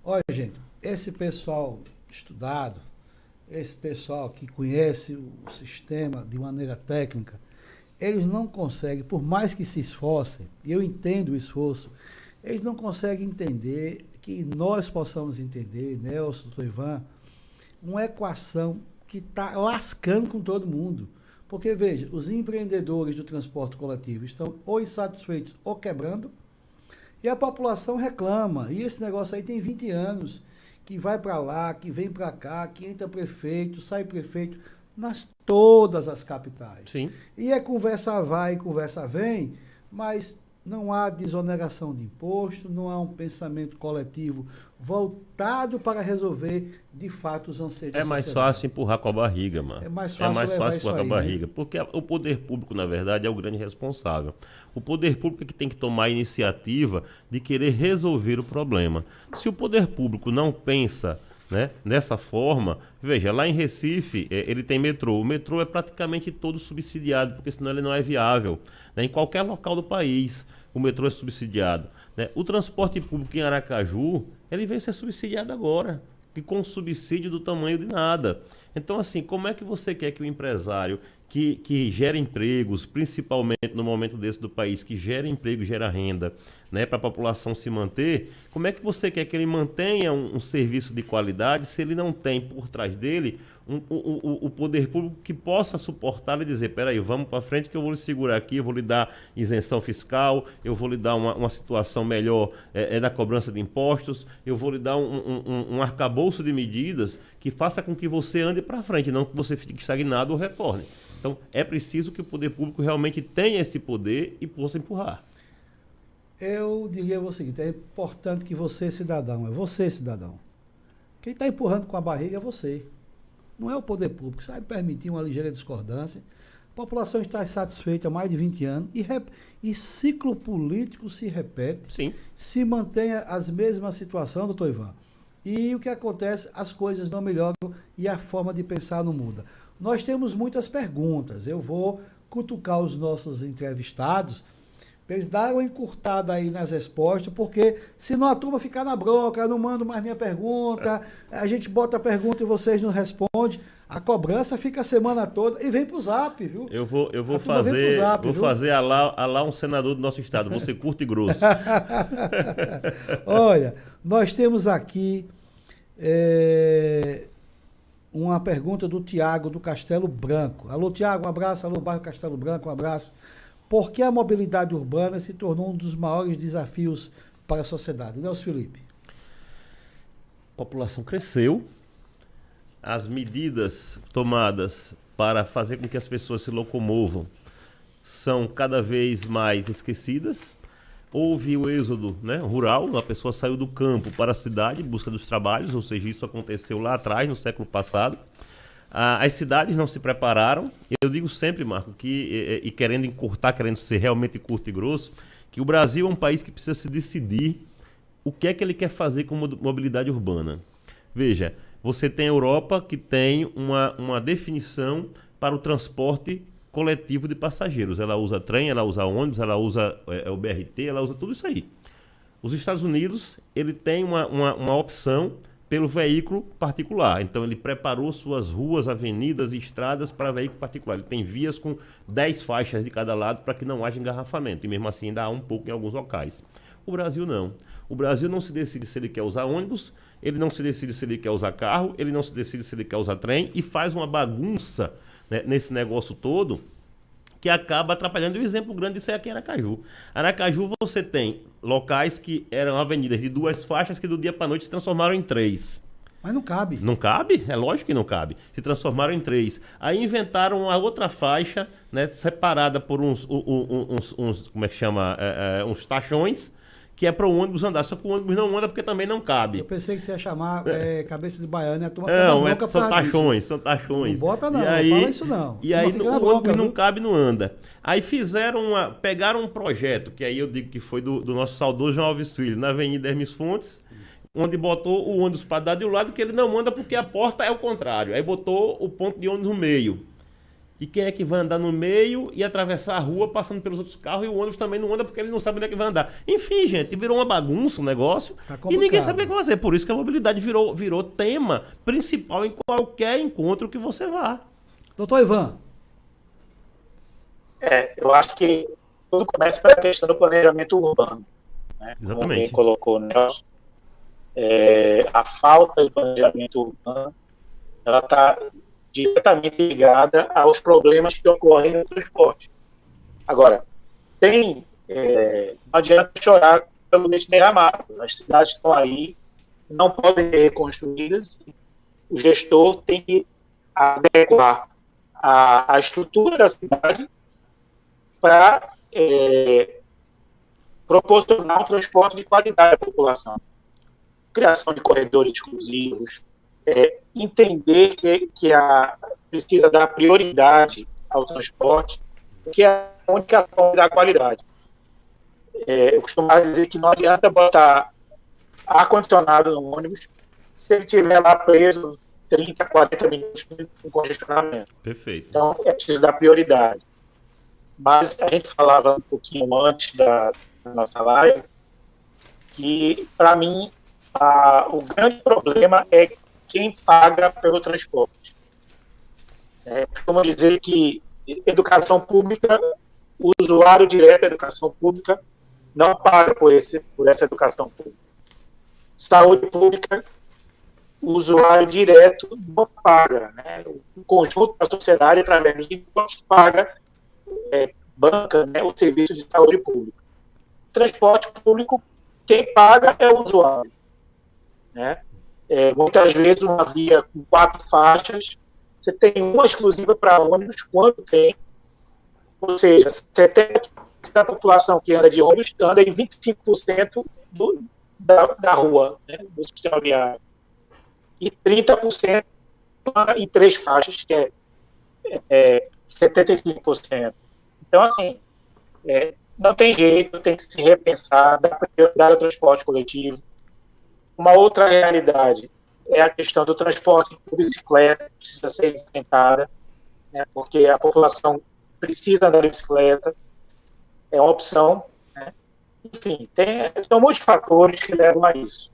Olha, gente, esse pessoal estudado, esse pessoal que conhece o sistema de maneira técnica, eles não conseguem, por mais que se esforcem, e eu entendo o esforço, eles não conseguem entender que nós possamos entender, Nelson, doutor Ivan, uma equação que está lascando com todo mundo. Porque, veja, os empreendedores do transporte coletivo estão ou insatisfeitos ou quebrando, e a população reclama. E esse negócio aí tem 20 anos, que vai para lá, que vem para cá, que entra prefeito, sai prefeito, nas todas as capitais. Sim. E é conversa vai, conversa vem, mas não há desoneração de imposto, não há um pensamento coletivo voltado para resolver, de fato, os anseios da É mais sociedade. fácil empurrar com a barriga, mano. É mais fácil levar fácil isso empurrar aí, com a né? barriga. Porque o poder público, na verdade, é o grande responsável. O poder público é que tem que tomar a iniciativa de querer resolver o problema. Se o poder público não pensa, né, dessa forma, veja, lá em Recife, ele tem metrô. O metrô é praticamente todo subsidiado, porque senão ele não é viável, né? Em qualquer local do país, o metrô é subsidiado, né? O transporte público em Aracaju, ele vem ser subsidiado agora, e com subsídio do tamanho de nada. Então, assim, como é que você quer que o empresário que gera empregos, principalmente no momento desse do país, que gera emprego, gera renda, né, para a população se manter, como é que você quer que ele mantenha um serviço de qualidade se ele não tem por trás dele o poder público que possa suportar e dizer, peraí, vamos para frente que eu vou lhe segurar aqui, eu vou lhe dar isenção fiscal, eu vou lhe dar uma situação melhor na cobrança de impostos, eu vou lhe dar um arcabouço de medidas que faça com que você ande para frente, não que você fique estagnado ou retorne. Então, é preciso que o poder público realmente tenha esse poder e possa empurrar. Eu diria o seguinte, é importante que você, cidadão. Quem está empurrando com a barriga é você. Não é o poder público. Isso vai permitir uma ligeira discordância. A população está insatisfeita há mais de 20 anos e ciclo político se repete. Sim. Se mantém as mesmas situações, doutor Ivan. E o que acontece? As coisas não melhoram e a forma de pensar não muda. Nós temos muitas perguntas. Eu vou cutucar os nossos entrevistados para eles darem uma encurtada aí nas respostas, porque senão a turma fica na bronca, eu não mando mais minha pergunta, a gente bota a pergunta e vocês não respondem, a cobrança fica a semana toda e vem pro Zap, viu? Eu vou fazer a lá um senador do nosso estado, vou ser curto e grosso. Olha, nós temos aqui uma pergunta do Tiago do Castelo Branco. Alô, Tiago, um abraço. Alô, bairro Castelo Branco, um abraço. Por que a mobilidade urbana se tornou um dos maiores desafios para a sociedade? Nelson Felipe. A população cresceu, as medidas tomadas para fazer com que as pessoas se locomovam são cada vez mais esquecidas. Houve o êxodo, né, rural, a pessoa saiu do campo para a cidade em busca dos trabalhos, ou seja, isso aconteceu lá atrás, no século passado. As cidades não se prepararam. Eu digo sempre, Marco, que querendo encurtar, querendo ser realmente curto e grosso, que o Brasil é um país que precisa se decidir o que é que ele quer fazer com mobilidade urbana. Veja, você tem a Europa que tem uma definição para o transporte coletivo de passageiros. Ela usa trem, ela usa ônibus, ela usa o BRT, ela usa tudo isso aí. Os Estados Unidos, ele tem uma opção pelo veículo particular. Então ele preparou suas ruas, avenidas e estradas para veículo particular. Ele tem vias com 10 faixas de cada lado para que não haja engarrafamento. E mesmo assim ainda há um pouco em alguns locais. O Brasil não. O Brasil não se decide se ele quer usar ônibus, ele não se decide se ele quer usar carro, ele não se decide se ele quer usar trem e faz uma bagunça, né, nesse negócio todo, que acaba atrapalhando. E o exemplo grande disso é aqui em Aracaju. Aracaju você tem locais que eram avenidas de 2 faixas que do dia para noite se transformaram em 3. Mas não cabe. Não cabe? É lógico que não cabe. Se transformaram em 3. Aí inventaram uma outra faixa, né, separada por uns como é que chama? Uns tachões, que é para o ônibus andar. Só que o ônibus não anda porque também não cabe. Eu pensei que você ia chamar cabeça de baiano e a turma fica na bronca são tachões, disso. são tachões. Não bota não, e aí, não fala isso não. E aí Turma fica na o bronca, ônibus não viu? cabe, não anda. Aí pegaram um projeto, que aí eu digo que foi do nosso saudoso João Alves Filho, na Avenida Hermes Fontes, onde botou o ônibus para dar de um lado, que ele não anda porque a porta é o contrário. Aí botou o ponto de ônibus no meio. E quem é que vai andar no meio e atravessar a rua passando pelos outros carros e o ônibus também não anda porque ele não sabe onde é que vai andar. Enfim, gente, virou uma bagunça o negócio e ninguém sabe o que fazer. Por isso que a mobilidade virou tema principal em qualquer encontro que você vá. Doutor Ivan. Eu acho que tudo começa pela questão do planejamento urbano. Né? Exatamente. Como bem colocou o Nelson, a falta de planejamento urbano ela está diretamente ligada aos problemas que ocorrem no transporte. Agora, não adianta chorar pelo leite derramado. As cidades estão aí, não podem ser reconstruídas. O gestor tem que adequar a estrutura da cidade para proporcionar um transporte de qualidade à população. Criação de corredores exclusivos, entender que precisa dar prioridade ao transporte, que é a única forma da qualidade. Eu costumo dizer que não adianta botar ar-condicionado no ônibus se ele estiver lá preso 30, 40 minutos com congestionamento. Perfeito. Então, é preciso dar prioridade. Mas a gente falava um pouquinho antes da nossa live que, para mim, o grande problema é quem paga pelo transporte. Costumo dizer que educação pública, o usuário direto da educação pública não paga por essa educação pública. Saúde pública, o usuário direto não paga. Né? O conjunto da sociedade, através dos impostos, paga, banca, né, o serviço de saúde pública. Transporte público, quem paga é o usuário. Né? Muitas vezes uma via com 4 faixas, você tem uma exclusiva para ônibus, quando tem, ou seja, 70% da população que anda de ônibus anda em 25% da rua, né, do sistema viário. E 30% anda em 3 faixas, que é 75%. Então, assim, não tem jeito, tem que se repensar, dar prioridade ao transporte coletivo. Uma outra realidade é a questão do transporte por bicicleta, que precisa ser enfrentada, né, porque a população precisa andar de bicicleta, é uma opção. Né? Enfim, são muitos fatores que levam a isso.